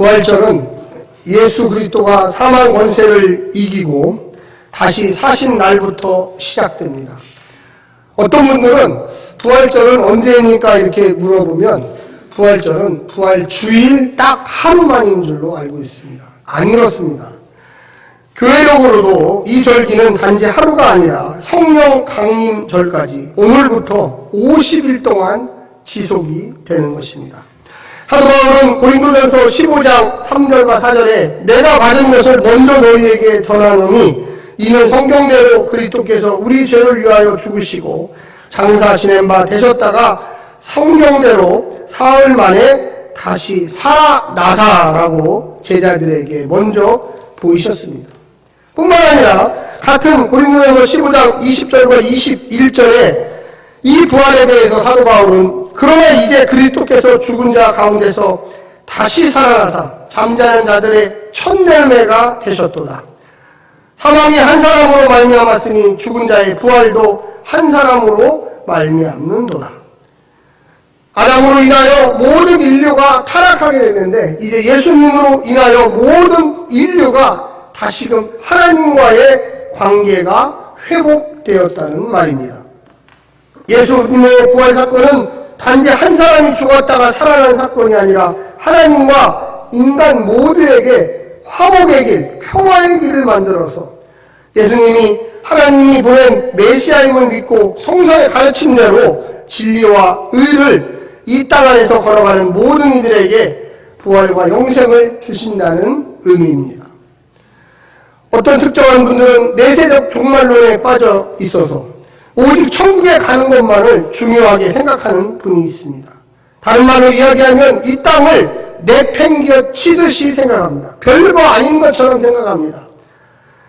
부활절은 예수 그리스도가 사망 권세를 이기고 다시 사신 날부터 시작됩니다. 어떤 분들은 부활절은 언제입니까? 이렇게 물어보면 부활절은 부활주일 딱 하루만인 줄로 알고 있습니다. 안 이렇습니다. 교회적으로도 이 절기는 단지 하루가 아니라 성령 강림절까지 오늘부터 50일 동안 지속이 되는 것입니다. 사도 바울은 고린도전서 15장 3절과 4절에 내가 받은 것을 먼저 너희에게 전하노니 이는 성경대로 그리스도께서 우리 죄를 위하여 죽으시고 장사 지낸 바 되셨다가 성경대로 사흘 만에 다시 살아나사라고 제자들에게 먼저 보이셨습니다. 뿐만 아니라 같은 고린도전서 15장 20절과 21절에 이 부활에 대해서 사도 바울은 그러나 이제 그리스도께서 죽은 자 가운데서 다시 살아나사 잠자는 자들의 첫 열매가 되셨도다. 사망이 한 사람으로 말미암았으니 죽은 자의 부활도 한 사람으로 말미암는도다. 아담으로 인하여 모든 인류가 타락하게 됐는데 이제 예수님으로 인하여 모든 인류가 다시금 하나님과의 관계가 회복되었다는 말입니다. 예수님의 부활 사건은 단지 한 사람이 죽었다가 살아난 사건이 아니라 하나님과 인간 모두에게 화목의 길, 평화의 길을 만들어서 예수님이 하나님이 보낸 메시아임을 믿고 성서의 가르침대로 진리와 의를 이 땅 안에서 걸어가는 모든 이들에게 부활과 영생을 주신다는 의미입니다. 어떤 특정한 분들은 내세적 종말론에 빠져 있어서 오직 천국에 가는 것만을 중요하게 생각하는 분이 있습니다. 다른 말로 이야기하면 이 땅을 내팽겨 치듯이 생각합니다. 별거 아닌 것처럼 생각합니다.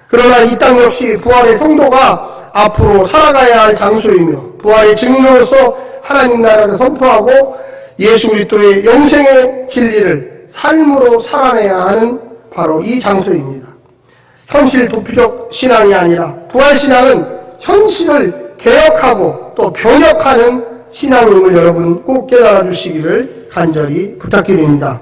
그러나 이 땅 역시 부활의 성도가 앞으로 살아가야 할 장소이며 부활의 증인으로서 하나님 나라를 선포하고 예수 그리스도의 영생의 진리를 삶으로 살아내야 하는 바로 이 장소입니다. 현실 도피적 신앙이 아니라 부활신앙은 현실을 개혁하고 또 변혁하는 신앙임을 여러분 꼭 깨달아 주시기를 간절히 부탁드립니다.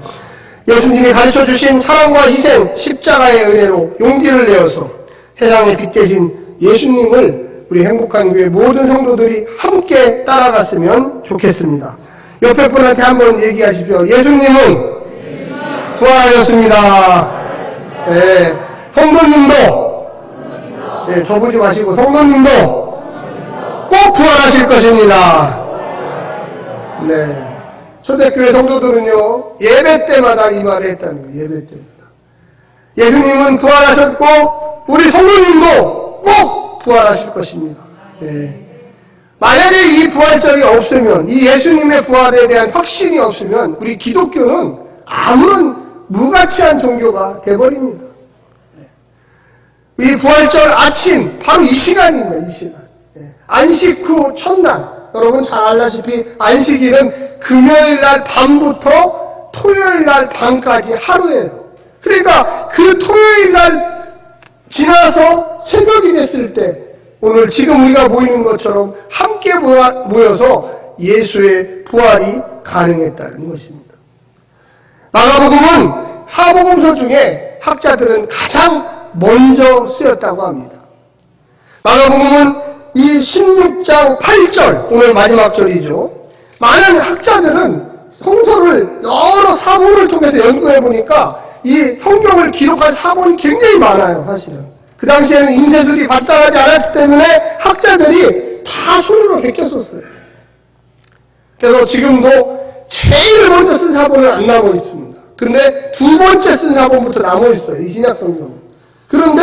예수님이 가르쳐 주신 사랑과 희생, 십자가의 은혜로 용기를 내어서 세상의 빛 대신 예수님을 우리 행복한 교회 모든 성도들이 함께 따라갔으면 좋겠습니다. 옆에 분한테 한번 얘기하십시오. 예수님은 부활하셨습니다. 네, 성도님도 네, 저보지 마시고 성도님도 꼭 부활하실 것입니다. 네, 초대교회 성도들은요 예배 때마다 이 말을 했다는 거예요. 예배 때마다 예수님은 부활하셨고 우리 성도님도 꼭 부활하실 것입니다. 네. 만약에 이 부활절이 없으면 이 예수님의 부활에 대한 확신이 없으면 우리 기독교는 아무런 무가치한 종교가 돼버립니다. 이 부활절 아침 바로 이 시간입니다. 이 시간. 안식 후 첫날 여러분 잘 알다시피 안식일은 금요일날 밤부터 토요일날 밤까지 하루예요. 그러니까 그 토요일날 지나서 새벽이 됐을 때 오늘 지금 우리가 모이는 것처럼 함께 모여서 예수의 부활이 가능했다는 것입니다. 마가복음은 사복음서 중에 학자들은 가장 먼저 쓰였다고 합니다. 마가복음은 이 16장 8절, 오늘 마지막 절이죠. 많은 학자들은 성서를 여러 사본을 통해서 연구해 보니까 이 성경을 기록한 사본이 굉장히 많아요, 사실은. 그 당시에는 인쇄술이 발달하지 않았기 때문에 학자들이 다 손으로 베꼈었어요. 그래서 지금도 제일 먼저 쓴 사본은 안 남아 있습니다. 근데 두 번째 쓴 사본부터 남아 있어요, 이 신약 성경은. 그런데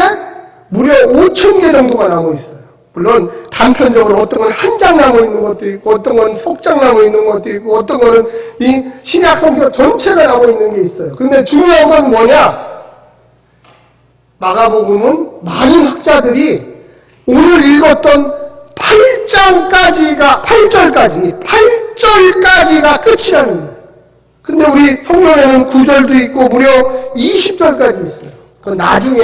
무려 5,000개 정도가 남아 있어요. 물론 단편적으로 어떤 건 한 장 남아 있는 것도 있고 어떤 건 속장 남아 있는 것도 있고 어떤 거는 이 신약 성경 전체가 남아 있는 게 있어요. 그런데 중요한 건 뭐냐? 마가복음은 많은 학자들이 오늘 읽었던 8절까지가 끝이라는 거예요. 근데 우리 성경에는 9절도 있고 무려 20절까지 있어요. 그 나중에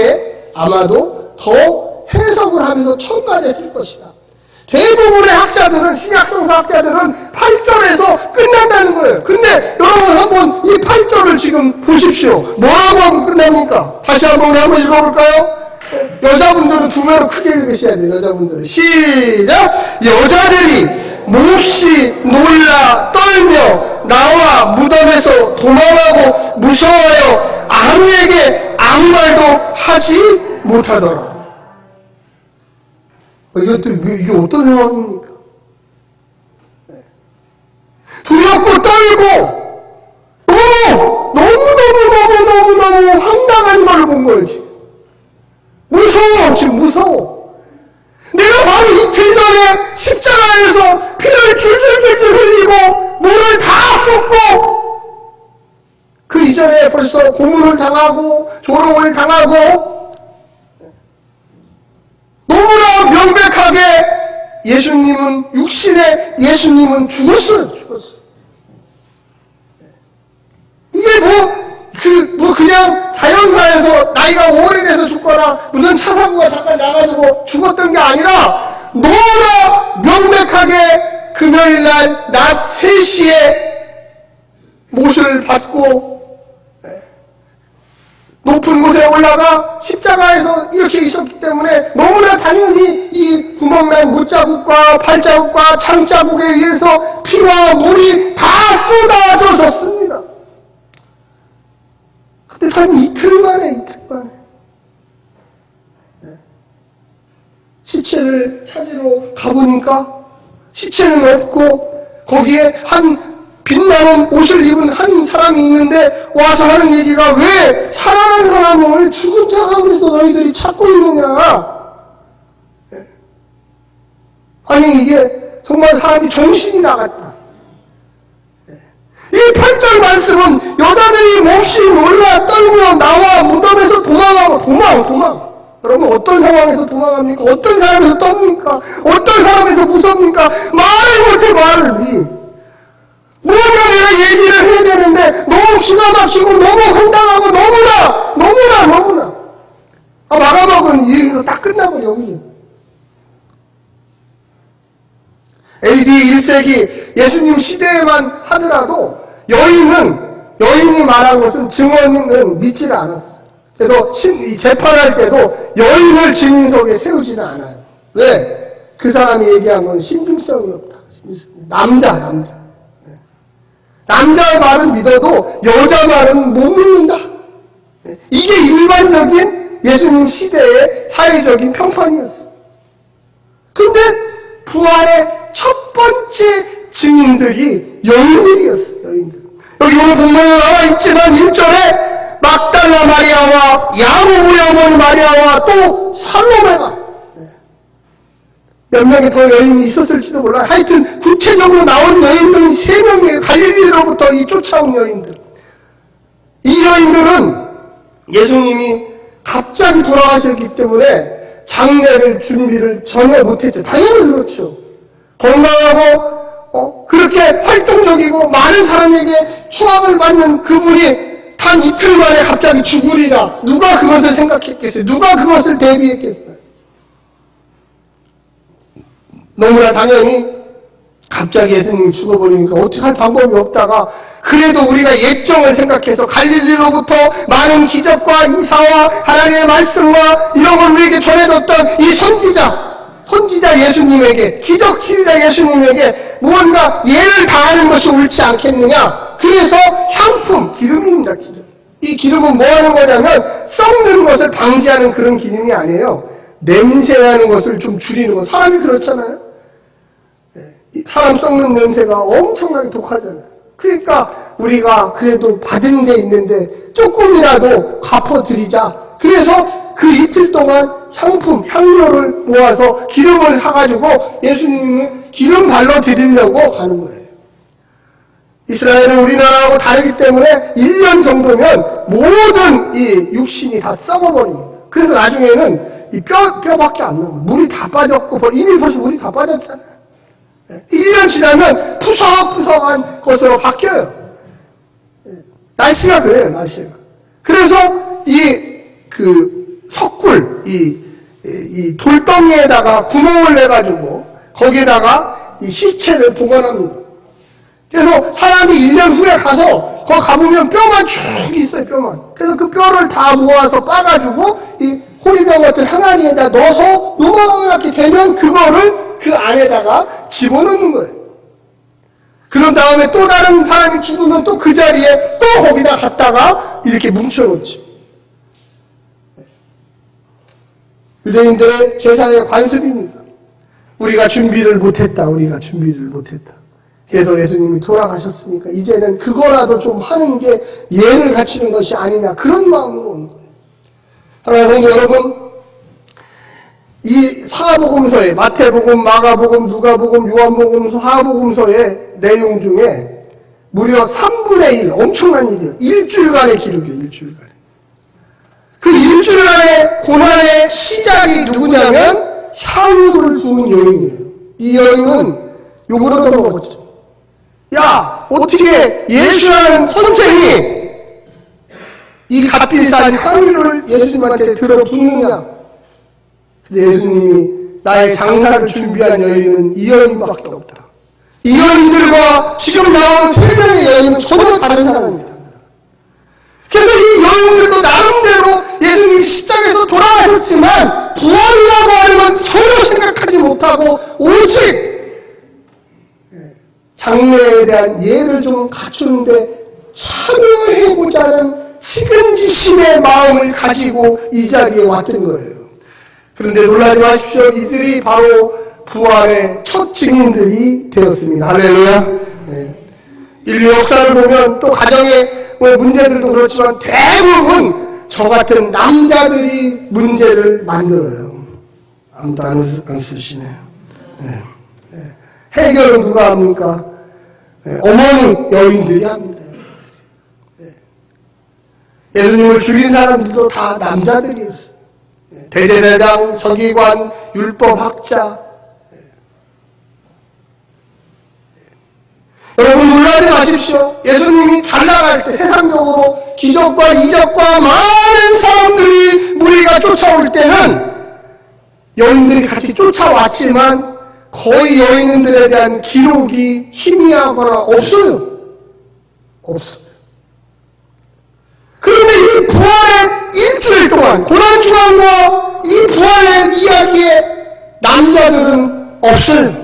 아마도 더 해석을 하면서 첨가됐을 것이다. 대부분의 학자들은, 신약성서 학자들은 8절에서 끝난다는 거예요. 근데 여러분 한번 이 8절을 지금 보십시오. 뭐라고 하고 끝납니까? 다시 한번 읽어볼까요? 여자분들은 두 배로 크게 읽으셔야 돼요. 여자분들은. 시작! 여자들이 몹시 놀라 떨며 나와 무덤에서 도망하고 무서워하여 아무에게 아무 말도 하지 못하더라. 이게 어떤 상황입니까? 두렵고 떨고 너무 황당한 걸 본 거예요. 지금 무서워. 지금 무서워. 내가 바로 이틀 전에 십자가에서 피를 줄줄줄줄 흘리고 물을 다 쏟고 그 이전에 벌써 고문을 당하고 조롱을 당하고 너무나 명백하게 예수님은, 육신의 예수님은 죽었어요. 이게 그냥 자연사에서 나이가 오래돼서 죽거나 무슨 차 사고가 잠깐 나가지고 죽었던 게 아니라 너무나 명백하게 금요일날 낮 3시에 못을 받고 높은 곳에 올라가 십자가에서 이렇게 있었기 때문에 너무나 당연히 이 구멍난 못자국과 발자국과 창자국에 의해서 피와 물이 다 쏟아졌었습니다. 근데 단 이틀 만에 시체를 찾으러 가보니까 시체는 없고 거기에 한 빛나는 옷을 입은 한 사람이 있는데 와서 하는 얘기가 왜 살아난 사람을 죽은 자가 그래서 너희들이 찾고 있느냐. 아니 이게 정말 사람이 정신이 나갔다. 이 8절 말씀은 여자들이 몹시 놀라 떨며 나와 무덤에서 도망하고 도망. 여러분 어떤 상황에서 도망합니까? 어떤 사람에서 떱니까? 어떤 사람에서 무섭니까? 말을 못해 말을. 뭔가 내가 얘기를 해야 되는데 너무 기가 막히고 너무 황당하고 너무나 마감하고는 이거 딱 끝나고 여기서 AD 1세기 예수님 시대에만 하더라도 여인이 말한 것은 증언은 믿지를 않았어요. 그래서 재판할 때도 여인을 증인석에 세우지는 않아요. 왜? 그 사람이 얘기한 건 신빙성이 없다. 남자 말은 믿어도 여자 말은 못 믿는다. 이게 일반적인 예수님 시대의 사회적인 평판이었어요. 근데 부활의 첫 번째 증인들이 여인들이었어요. 여기 오늘 본문에 나와 있지만 1절에 막달라 마리아와 야고보의 어머니 마리아와 또 살로메가 몇 명의 더 여인이 있었을지도 몰라요. 하여튼 구체적으로 나온 여인들은 3명이에요. 갈릴리로부터 이 쫓아온 여인들. 이 여인들은 예수님이 갑자기 돌아가셨기 때문에 장례를 준비를 전혀 못했죠. 당연히 그렇죠. 건강하고 그렇게 활동적이고 많은 사람에게 추앙을 받는 그분이 단 이틀 만에 갑자기 죽으리라. 누가 그것을 생각했겠어요? 누가 그것을 대비했겠어요? 너무나 당연히 갑자기 예수님이 죽어버리니까 어떻게 할 방법이 없다가 그래도 우리가 예정을 생각해서 갈릴리로부터 많은 기적과 이사와 하나님의 말씀과 이런 걸 우리에게 전해줬던 이 선지자 예수님에게, 기적치유자 예수님에게 무언가 예를 다하는 것이 옳지 않겠느냐. 그래서 향품, 기름입니다. 기름. 이 기름은 뭐 하는 거냐면 썩는 것을 방지하는 그런 기름이 아니에요. 냄새나는 것을 좀 줄이는 거. 사람이 그렇잖아요. 사람 썩는 냄새가 엄청나게 독하잖아요. 그러니까 우리가 그래도 받은 게 있는데 조금이라도 갚아드리자. 그래서 그 이틀 동안 향품, 향료를 모아서 기름을 사가지고 예수님을 기름 발로 드리려고 가는 거예요. 이스라엘은 우리나라하고 다르기 때문에 1년 정도면 모든 이 육신이 다 썩어버립니다. 그래서 나중에는 이 뼈밖에 안 남아요. 물이 다 빠졌고, 이미 벌써 물이 다 빠졌잖아요. 1년 지나면 푸석푸석한 것으로 바뀌어요. 날씨가 그래요, 날씨가. 그래서 석굴, 이 돌덩이에다가 구멍을 내가지고 거기에다가 이 시체를 보관합니다. 그래서 사람이 1년 후에 가서 거기 가보면 뼈만 쭉 있어요, 뼈만. 그래서 그 뼈를 다 모아서 빠가지고 이 호리병 같은 항아리에다 넣어서 요만하게 되면 그거를 그 안에다가 집어넣는 거예요. 그런 다음에 또 다른 사람이 죽으면 또 그 자리에 또 거기다 갖다가 이렇게 뭉쳐놓지. 유대인들의 제사의 관습입니다. 우리가 준비를 못했다. 그래서 예수님이 돌아가셨으니까 이제는 그거라도 좀 하는 게 예를 갖추는 것이 아니냐. 그런 마음으로 온 거예요. 사랑하는 성도 여러분, 이 사복음서에 마태복음, 마가복음, 누가복음, 요한복음, 사복음서의 내용 중에 무려 3분의 1, 엄청난 일이에요. 일주일간의 기록이에요. 일주일간의. 그 일주일간의 고난의 시작이 누구냐면 향유를 부은 여인이에요. 이 여인은 욕을 얻어먹었죠. 야, 어떻게 예수라는 선생이 이 값비싼 향유를 예수님한테 들어붓느냐. 예수님이 나의 장사를 준비한 여인은 이 여인밖에 없다. 이 여인들과 지금 나온 3명의 여인은 전혀 다른 사람입니다. 그래서 이 여인들도 나름대로 예수님이 십자가에서 돌아가셨지만 부활이라고 하려면 전혀 생각하지 못하고 오직 장래에 대한 예를 좀 갖추는데 참여해보자는 시금지심의 마음을 가지고 이 자리에 왔던 거예요. 그런데 놀라지 마십시오. 이들이 바로 부활의 첫 증인들이 되었습니다. 할렐루야. 네. 인류 역사를 보면 또 가정의 문제들도 그렇지만 대부분 저 같은 남자들이 문제를 만들어요. 아무도 안 쓰시네요. 네. 네. 해결은 누가 합니까? 네. 어머니 여인들이 합니다. 네. 예수님을 죽인 사람들도 다 남자들이었어요. 대제사장, 서기관, 율법학자. 여러분 놀라지 마십시오. 예수님이 잘 나갈 때 세상적으로 기적과 이적과 많은 사람들이 무리가 쫓아올 때는 여인들이 같이 쫓아왔지만 거의 여인들에 대한 기록이 희미하거나 없어요. 없어요. 그런데 이 부활의 일주일 동안 고난주간과 이 부활의 이야기에 남자들은 없어요.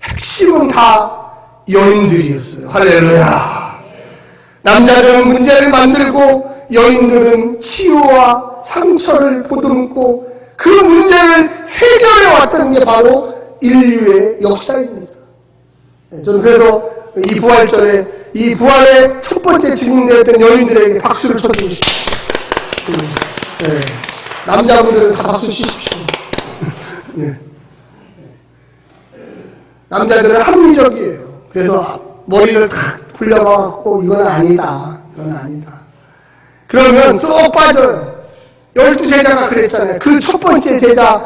핵심은 다 여인들이었어요. 할렐루야. 남자들은 문제를 만들고 여인들은 치유와 상처를 보듬고 그 문제를 해결해 왔던 게 바로 인류의 역사입니다. 저는 그래서 이 부활절에 이 부활의 첫 번째 증인되었던 여인들에게 박수를 쳐주고 싶습니다. 네. 남자분들은 다 박수 치십시오. 네. 남자들은 합리적이에요. 그래서 머리를 탁 굴려가지고 이건 아니다. 그러면 쏙 빠져요. 12제자가 그랬잖아요. 그 첫 번째 제자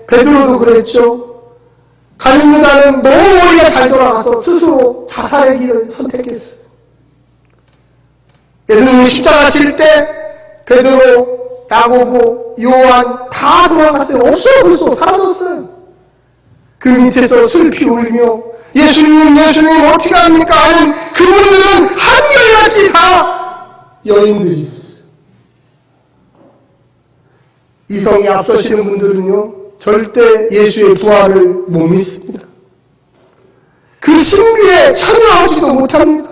베드로도 그랬죠. 가진 여자는 너무 머리가 잘 돌아가서 스스로 자살의 길을 선택했어요. 예수님이 십자가 칠 때 베드로, 야고보, 요한 다 돌아갔어요. 없어요. 벌써 사라졌어요. 그 밑에서 슬피 울며 예수님 어떻게 합니까? 하는 그분들은 한결같이 다 여인들이었어요. 이성이 앞서시는 분들은요 절대 예수의 부활을 못 믿습니다. 그 신비에 참여하지도 못합니다.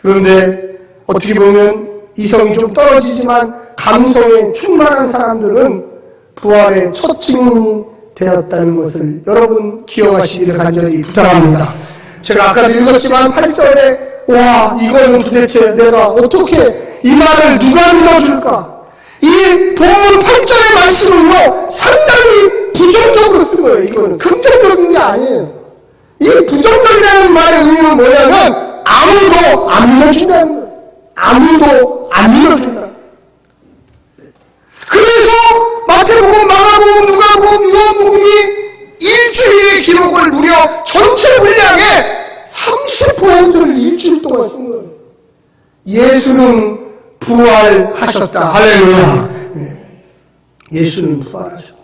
그런데 어떻게 보면 이성이 좀 떨어지지만 감성에 충만한 사람들은 부활의 첫 증인이 되었다는 것을 여러분 기억하시기를 간절히 부탁합니다. 제가 아까도 읽었지만 8절에 와 이거는 도대체 내가 어떻게 이 말을 누가 믿어줄까? 이 본문 8절의 말씀은요 상당히 부정적으로 쓴 거예요. 이거는 긍정적인 게 아니에요. 이 부정적이라는 말의 의미는 뭐냐면 아무도 안 믿어준다는 거예요. 아무도 안 믿어준다. 그래서 마태복음, 마가복음, 누가복음, 요한복음이 일주일의 기록을 무려 전체 분량의 30%를 일주일 동안 쓴 거예요. 예수는 부활하셨다. 할렐루야. 네. 예수는 부활하셨다.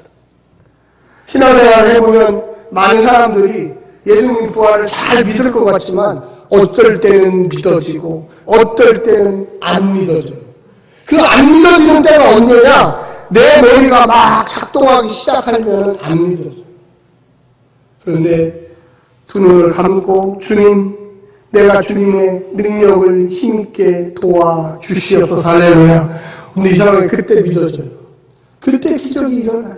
신앙생활을 해보면 많은 사람들이 예수님 부활을 잘 믿을 것 같지만 어떨 때는 믿어지고 어떨 때는 안 믿어져요. 그 안 믿어지는 때가 언제냐? 내 머리가 막 작동하기 시작하면 안 믿어져요. 그런데 두 눈을 감고 주님, 내가 주님의 능력을 힘있게 도와주시옵소서. 할렐루야. 근데 이상하게 그때 믿어져요. 그때 기적이 일어나요.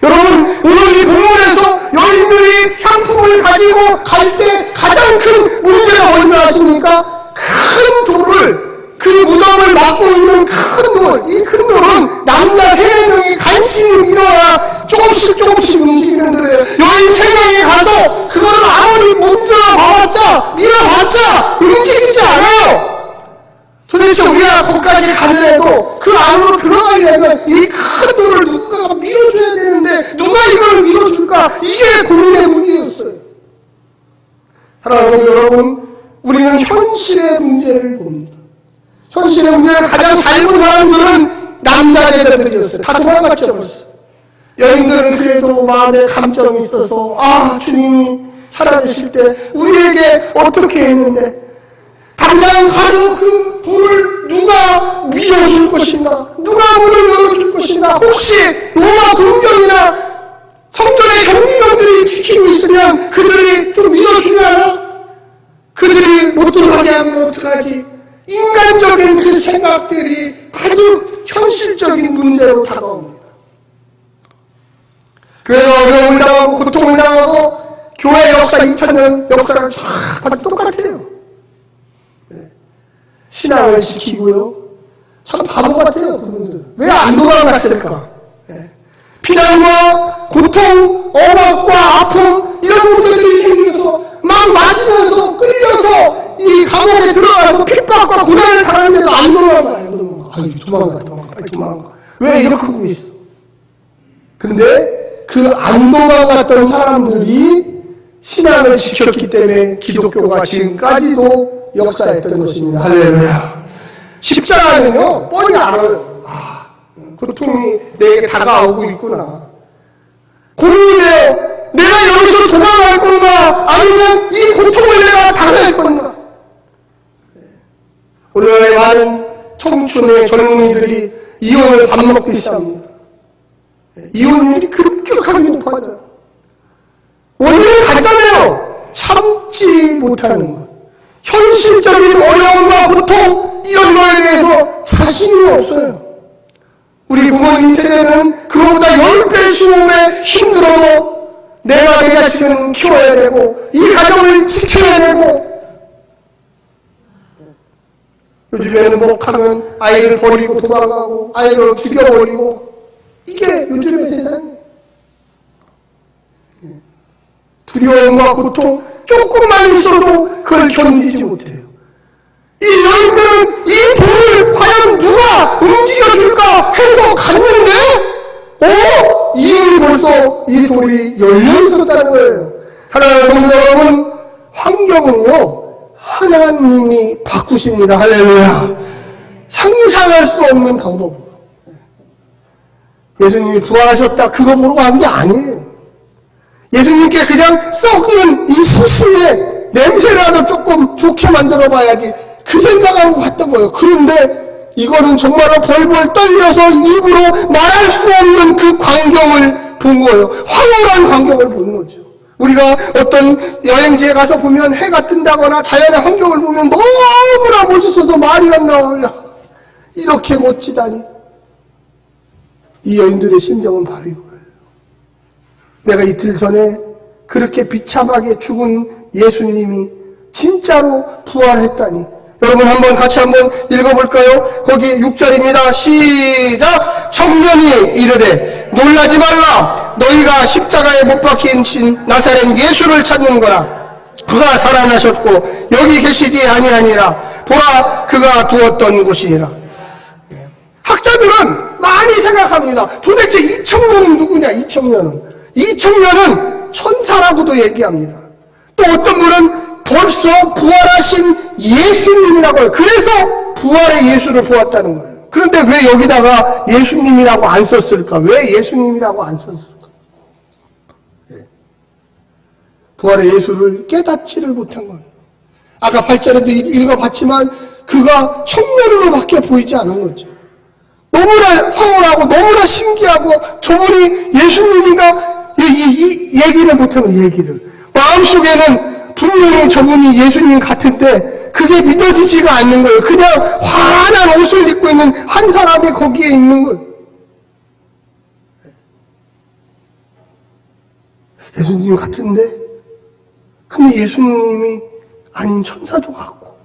여러분, 오늘 이 본문에서 여인들이 향품을 가지고 갈 때 가장 큰 문제가 뭔지 아십니까? 큰 돌을, 그 무덤을 막고 있는 큰 돌, 이 큰 돌은 남자 3명이 간신히 밀어야 조금씩 움직이는 돌이에요. 여인 3명이 가서 그거를 아무리 밀어봤자 움직이지 않아요. 도대체 우리가 거기까지 가더라도 그 안으로 들어가려면 이 큰 돌을 누군가가 밀어줘야 되는데 누가 이걸 밀어줄까? 이게 고민의 문제였어요. 사랑하는 여러분, 우리는 현실의 문제를 봅니다. 현실의 문제를 가장 잘 본 사람들은 남자 제자들이었어요. 다 도망갔죠 벌써. 여인들은 그래도 마음에 감정이 있어서 주님이 사라지실 때 우리에게 어떻게 했는데 당장 가서 그 돌을 누가 밀어줄 것인가? 누가 문을 열어줄 것인가? 혹시 로마 군병이나 성전의 경비병들이 지키고 있으면 그들이 좀 밀어주려나? 그들이 못 들어가게 하면 어떡하지? 인간적인 그 생각들이 가득 현실적인 문제로 다가옵니다. 그래서 어려움을 당하고 고통을 당하고 교회 역사 2000년 역사를 쫙 봐도 똑같아요. 신앙을 지키고요. 참 바보 같아요, 그분들은. 왜 안 도망갔을까? 피난과 고통, 억압과 아픔, 이런 문제들이 생겨서 막 맞으면서 끌려서 이 감옥에 들어가서 핍박과 고난을 당하는데도 안 도망가요. 도망가. 왜 이렇게 하고 있어? 근데 그 안 도망갔던 사람들이 신앙을 지켰기 때문에 기독교가 지금까지도 역사했던 것입니다. 할렐루야. 십자가는요, 뻔히 알아요. 고통이 내게 다가오고 있구나. 고민이에요. 내가 여기서 도망갈 건가? 아니면 이 고통을 내가 당할 건가? 오늘날의 많은 청춘의 젊은이들이 이혼을 밥 먹듯이 합니다. 이혼율이 급격하게 높아져요. 원인은 간단해요. 참지 못하는 것. 현실적인 어려움과 고통, 이런 거에 대해서 자신이 없어요. 우리 부모님 세대는 그거보다 10배, 20배 힘들어도 내가 내 자식은 키워야 되고 이 가정을 지켜야 되고 요즘에는 목하면 아이를 버리고 도망가고 아이를 죽여버리고 이게 요즘의 세상이에요. 두려움과 고통 조금만 있어도 그걸 견디지 못해요. 이 여인들은 이 돌을 과연 누가 움직여줄까 해서 갔는데 이미 벌써 이 돌이 열려 있었다는 거예요. 사랑하는 성도 여러분, 환경은요 하나님이 바꾸십니다. 할렐루야. 상상할 수 없는 방법으로. 예수님이 부활하셨다 그거 보러 간 게 아니에요. 예수님께 그냥 썩는 이 시신의 냄새라도 조금 좋게 만들어 봐야지 그 생각하고 갔던 거예요. 그런데 이거는 정말로 벌벌 떨려서 입으로 말할 수 없는 그 광경을 본 거예요. 황홀한 광경을 본 거죠. 우리가 어떤 여행지에 가서 보면 해가 뜬다거나 자연의 환경을 보면 너무나 멋있어서 말이 안 나와요. 이렇게 멋지다니. 이 여인들의 심정은 바로 이거예요. 내가 이틀 전에 그렇게 비참하게 죽은 예수님이 진짜로 부활했다니. 여러분 한번 읽어볼까요? 거기 6절입니다. 시작! 청년이 이르되 놀라지 말라. 너희가 십자가에 못 박힌 나사렛 예수를 찾는 거라. 그가 살아나셨고 여기 계시지 아니하니라. 보라 그가 두었던 곳이니라. 학자들은 많이 생각합니다. 도대체 이 청년은 누구냐? 이 청년은 천사라고도 얘기합니다. 또 어떤 분은 벌써 부활하신 예수님이라고 해요. 그래서 부활의 예수를 보았다는 거예요. 그런데 왜 여기다가 예수님이라고 안 썼을까? 왜 예수님이라고 안 썼을까? 부활의 예수를 깨닫지를 못한 거예요. 아까 8절에도 읽어봤지만 그가 청면으로밖에 보이지 않은 거죠. 너무나 황홀하고 너무나 신기하고 저분이 예수님인가 얘기를 못하는 얘기를. 마음속에는 분명히 저분이 예수님 같은데 그게 믿어지지가 않는 거예요. 그냥 환한 옷을 입고 있는 한 사람이 거기에 있는 거예요. 예수님 같은데? 근데 예수님이 아닌 천사도 같고.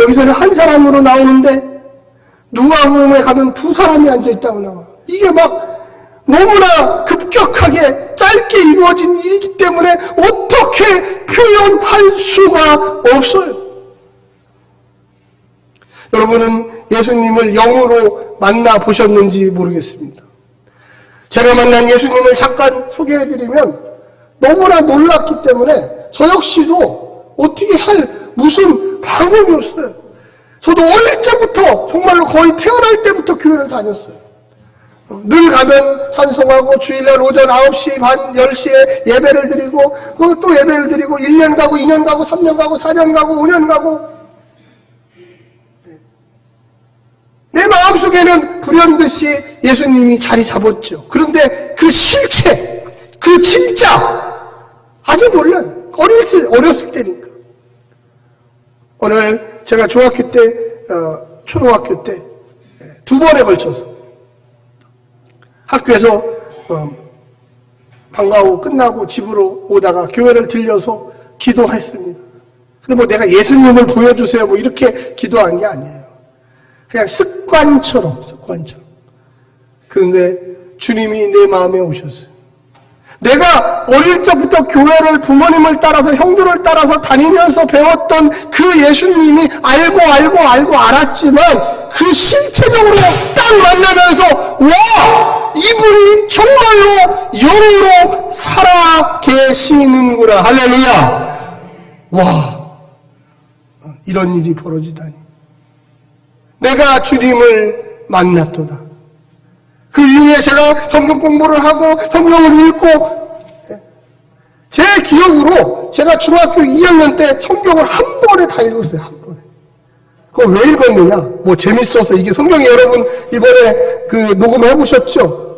여기서는 한 사람으로 나오는데 누가복음에 가면 두 사람이 앉아있다고 나와요. 이게 막 너무나 급격하게 짧게 이루어진 일이기 때문에 어떻게 표현할 수가 없어요. 여러분은 예수님을 영으로 만나보셨는지 모르겠습니다. 제가 만난 예수님을 잠깐 소개해드리면 너무나 놀랐기 때문에 저 역시도 어떻게 할 무슨 방법이 없어요. 저도 어릴 때부터 정말로 거의 태어날 때부터 교회를 다녔어요. 늘 가면 찬송하고 주일날 오전 9시 반 10시에 예배를 드리고 또 예배를 드리고 1년 가고 2년 가고 3년 가고 4년 가고 5년 가고 내 마음속에는 불현듯이 예수님이 자리 잡았죠. 그런데 그 실체, 그 진짜 아직 몰라요. 어렸을 때니까. 오늘 제가 중학교 때, 초등학교 때 두 번에 걸쳐서 학교에서 방과후 끝나고 집으로 오다가 교회를 들려서 기도했습니다. 근데 뭐 내가 예수님을 보여주세요 뭐 이렇게 기도한 게 아니에요. 그냥 습관처럼. 그런데 주님이 내 마음에 오셨어요. 내가 어릴 적부터 교회를 부모님을 따라서 형들을 따라서 다니면서 배웠던 그 예수님이 알고 알았지만 그 실체적으로 딱 만나면서 와! 이분이 정말로 영으로 살아 계시는구나. 할렐루야! 와! 이런 일이 벌어지다니. 내가 주님을 만났도다. 그 이후에 제가 성경 공부를 하고 성경을 읽고 제 기억으로 제가 중학교 2학년 때 성경을 한 번에 다 읽었어요. 한 번에. 그걸 왜 읽었느냐? 뭐 재밌어서. 이게 성경이 여러분 이번에 그 녹음해 보셨죠?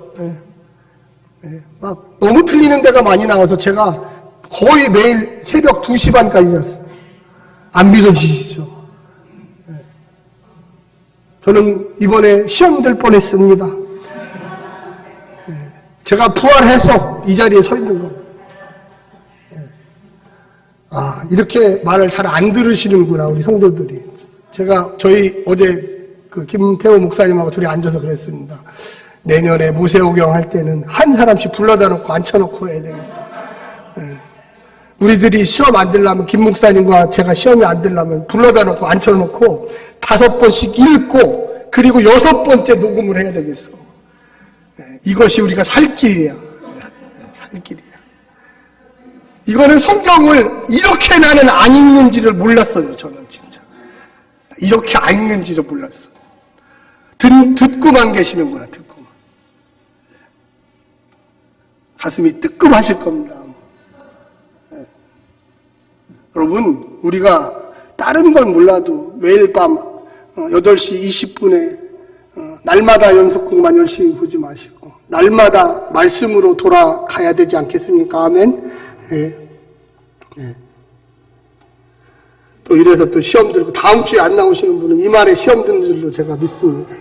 막 너무 틀리는 데가 많이 나와서 제가 거의 매일 새벽 2시 반까지 잤어요. 안 믿어지시죠? 저는 이번에 시험 들 뻔했습니다. 제가 부활해서 이 자리에 서 있는 겁니다. 아, 이렇게 말을 잘 안 들으시는구나, 우리 성도들이. 저희 어제 그 김태호 목사님하고 둘이 앉아서 그랬습니다. 내년에 모세오경 할 때는 한 사람씩 불러다 놓고 앉혀놓고 해야 되겠다. 우리들이 시험 안 들려면, 김 목사님과 제가 시험이 안 들려면 불러다 놓고 앉혀놓고 5번씩 읽고 그리고 6번째 녹음을 해야 되겠어. 이것이 우리가 살 길이야. 살 길이야. 이거는 성경을 이렇게 나는 안 읽는지를 몰랐어요. 저는 진짜. 이렇게 안 읽는지를 몰랐어요. 듣고만 계시는구나. 듣고만. 가슴이 뜨끔하실 겁니다. 여러분, 우리가 다른 건 몰라도 매일 밤 8시 20분에 날마다 연속극만 열심히 보지 마시고 날마다 말씀으로 돌아가야 되지 않겠습니까? 아멘. 또 이래서 또 시험 들고 다음 주에 안 나오시는 분은 이말에 시험 드는 줄로 제가 믿습니다.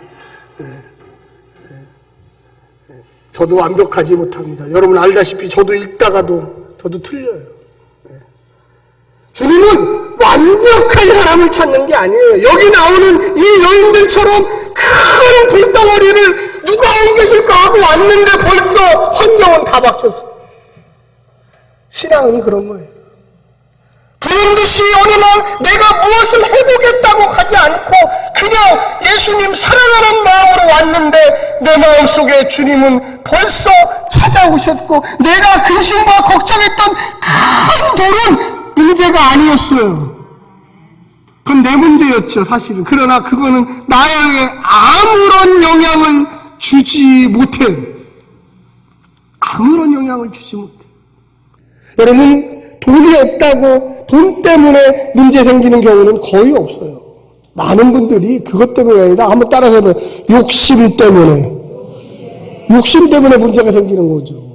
저도 완벽하지 못합니다. 여러분 알다시피 저도 읽다가도 저도 틀려요. 주님은 완벽한 사람을 찾는 게 아니에요. 여기 나오는 이 여인들처럼 큰 돌덩어리를 누가 옮겨줄까 하고 왔는데 벌써 환경은 다 바뀌었어요. 신앙은 그런 거예요. 불현듯이 어느 날 내가 무엇을 해보겠다고 가지 않고 그냥 예수님 사랑하는 마음으로 왔는데 내 마음속에 주님은 벌써 찾아오셨고 내가 근심과 걱정했던 큰 돌은 문제가 아니었어요. 그건 내 문제였죠, 사실은. 그러나 그거는 나에게 아무런 영향을 주지 못해. 아무런 영향을 주지 못해. 여러분, 돈이 없다고 돈 때문에 문제 생기는 경우는 거의 없어요. 많은 분들이 그것 때문에 아니라 한번 따라서 해봐요. 욕심 때문에 문제가 생기는 거죠.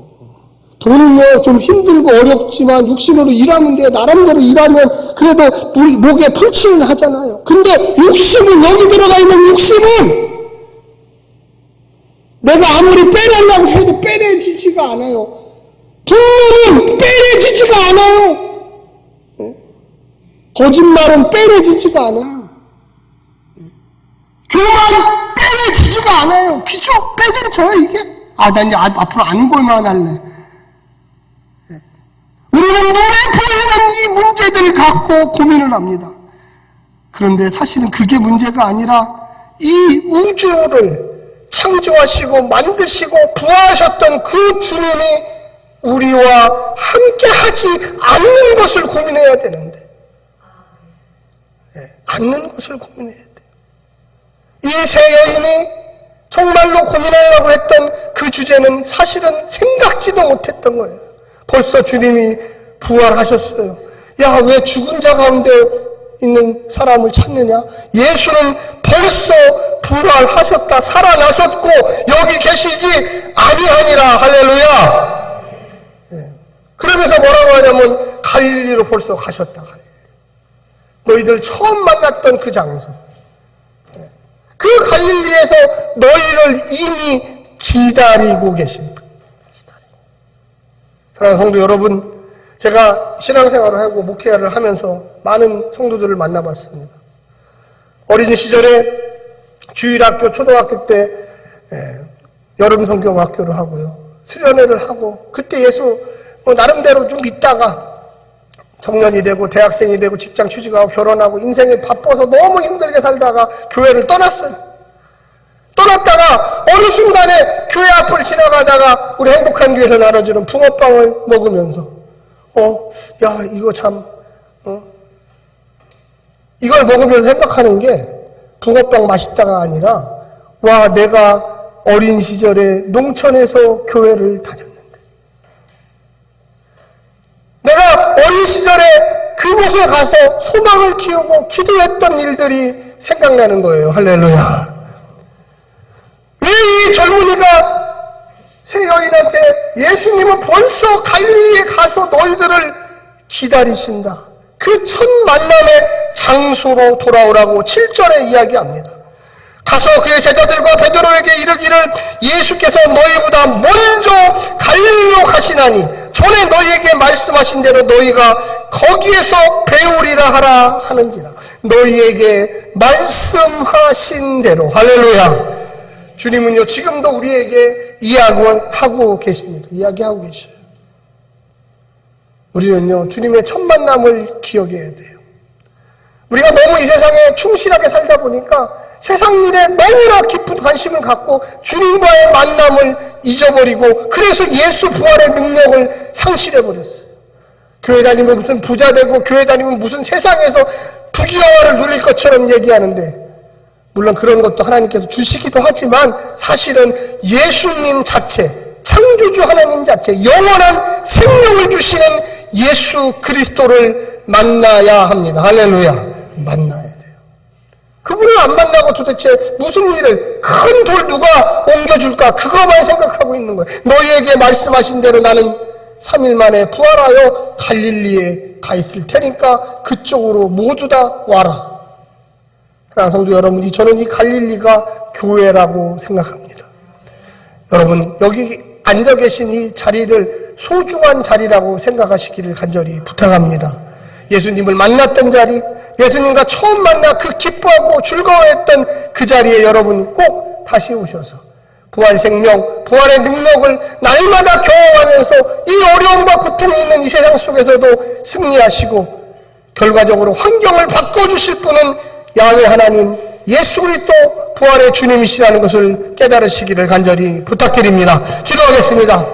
돈은요, 좀 힘들고 어렵지만 육신으로 일하면 돼요. 나름대로 일하면 그래도 우리 목에 풀칠은 하잖아요. 근데 욕심은, 여기 들어가 있는 욕심은 내가 아무리 빼내려고 해도 빼내지지가 않아요. 분노는 빼내지지가 않아요. 거짓말은 빼내지지가 않아요. 교만 빼내지지가 않아요. 그죠? 빼내져요, 이게. 난 이제 앞으로 안 골만 할래. 우리는 눈에 보이는 이 문제들을 갖고 고민을 합니다. 그런데 사실은 그게 문제가 아니라 이 우주를 창조하시고 만드시고 부활하셨던 그 주님이 우리와 함께 하지 않는 것을 고민해야 되는데, 않는 것을 고민해야 돼요. 이 세 여인이 정말로 고민하려고 했던 그 주제는 사실은 생각지도 못했던 거예요. 벌써 주님이 부활하셨어요. 야, 왜 죽은 자 가운데 있는 사람을 찾느냐? 예수는 벌써 부활하셨다, 살아나셨고 여기 계시지 아니하니라. 할렐루야. 그러면서 뭐라고 하냐면 갈릴리로 벌써 가셨다. 너희들 처음 만났던 그 장소, 그 갈릴리에서 너희를 이미 기다리고 계십니다. 사랑하는 성도 여러분, 제가 신앙생활을 하고 목회를 하면서 많은 성도들을 만나봤습니다. 어린 시절에 주일학교, 초등학교 때 여름 성경학교를 하고요, 수련회를 하고, 그때 예수 나름대로 좀 믿다가 청년이 되고 대학생이 되고 직장 취직하고 결혼하고 인생에 바빠서 너무 힘들게 살다가 교회를 떠났어요. 떠났다가 어느 순간에 교회 앞을 지나가다가 우리 행복한 교회에서 나눠주는 붕어빵을 먹으면서 야, 이거 참 이걸 먹으면서 생각하는 게 붕어빵 맛있다가 아니라, 와, 내가 어린 시절에 농촌에서 교회를 다녔는데, 내가 어린 시절에 그곳에 가서 소망을 키우고 기도했던 일들이 생각나는 거예요. 할렐루야. 왜 이 젊은이가 세 여인한테 예수님은 벌써 갈릴리에 가서 너희들을 기다리신다, 그 첫 만남의 장소로 돌아오라고 7절에 이야기합니다. 가서 그의 제자들과 베드로에게 이르기를 예수께서 너희보다 먼저 갈릴리로 가시나니 전에 너희에게 말씀하신 대로 너희가 거기에서 배우리라 하라 하는지라. 너희에게 말씀하신 대로. 할렐루야. 주님은요, 지금도 우리에게 이야기하고 계십니다. 이야기하고 계셔요. 우리는요, 주님의 첫 만남을 기억해야 돼요. 우리가 너무 이 세상에 충실하게 살다 보니까 세상 일에 너무나 깊은 관심을 갖고 주님과의 만남을 잊어버리고, 그래서 예수 부활의 능력을 상실해버렸어요. 교회 다니면 무슨 부자 되고 교회 다니면 무슨 세상에서 부귀영화를 누릴 것처럼 얘기하는데, 물론 그런 것도 하나님께서 주시기도 하지만 사실은 예수님 자체, 창조주 하나님 자체, 영원한 생명을 주시는 예수 그리스도를 만나야 합니다. 할렐루야. 만나야 돼요. 그분을 안 만나고 도대체 무슨 일을, 큰 돌 누가 옮겨줄까, 그것만 생각하고 있는 거예요. 너희에게 말씀하신 대로 나는 3일 만에 부활하여 갈릴리에 가 있을 테니까 그쪽으로 모두 다 와라. 사랑하는 성도 여러분, 저는 이 갈릴리가 교회라고 생각합니다. 여러분, 여기 앉아 계신 이 자리를 소중한 자리라고 생각하시기를 간절히 부탁합니다. 예수님을 만났던 자리, 예수님과 처음 만나 그 기뻐하고 즐거워했던 그 자리에 여러분 꼭 다시 오셔서 부활 생명, 부활의 능력을 날마다 경험하면서 이 어려움과 고통이 있는 이 세상 속에서도 승리하시고 결과적으로 환경을 바꿔주실 분은 야훼 하나님, 예수 그리스도 부활의 주님이시라는 것을 깨달으시기를 간절히 부탁드립니다. 기도하겠습니다.